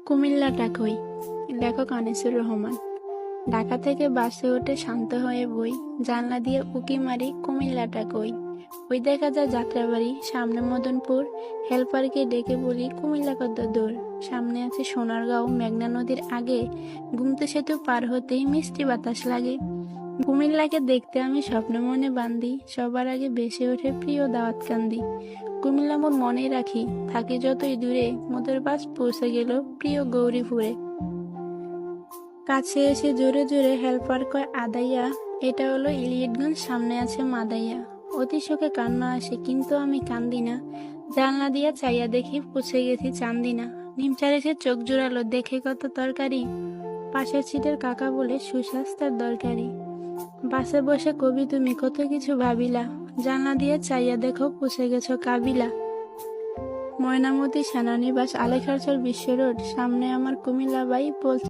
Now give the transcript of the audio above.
কুমিল্লাটা কই? লেখক আনিসুর রহমান। ঢাকা থেকে বাসে উঠে শান্ত হয়ে বই, জানলা দিয়ে উকি মারি কুমিল্লাটা কই। ওই দেখা যায় যাত্রাবাড়ি, সামনে মদনপুর। হেল্পারকে ডেকে বলি কুমিল্লা কত দূর। সামনে আছে সোনারগাঁও, মেঘনা নদীর আগে। গুমতি সেতু পার হতেই মিষ্টি বাতাস লাগে। কুমিল্লাকে দেখতে আমি স্বপ্ন মনে বান্ধি, সবার আগে ভেসে ওঠে প্রিয় দাওয়াত কান্দি। কুমিল্লা মোর মনে রাখি, থাকি যতই দূরে, মোদের বাস পৌঁছে গেল প্রিয় গৌরীপুরে। কাছে এসে জোরে জোরে হেল্পার কয় আদাইয়া, এটা হলো ইলিয়টগঞ্জ, সামনে আছে মাদাইয়া। অতি শোকে কান্না আসে কিন্তু আমি কান্দি না। জানলা দিয়া চাইয়া দেখি পৌঁছে গেছি চান্দিনা। নিমচার এসে চোখ জোড়ালো, দেখে কত তরকারি। পাশের সিটের কাকা বলে সুস্বাস্থ্যের দরকারি। বাসে বসে কবি তুমি কত কিছু ভাবিলা, জানলা দিয়ে চাইয়া দেখো পৌঁছে গেছো কাবিলা। ময়নামতি সেনানিবাস, আলেখারচর বিশ্ব রোড, সামনে আমার কুমিল্লা বাই বলছে।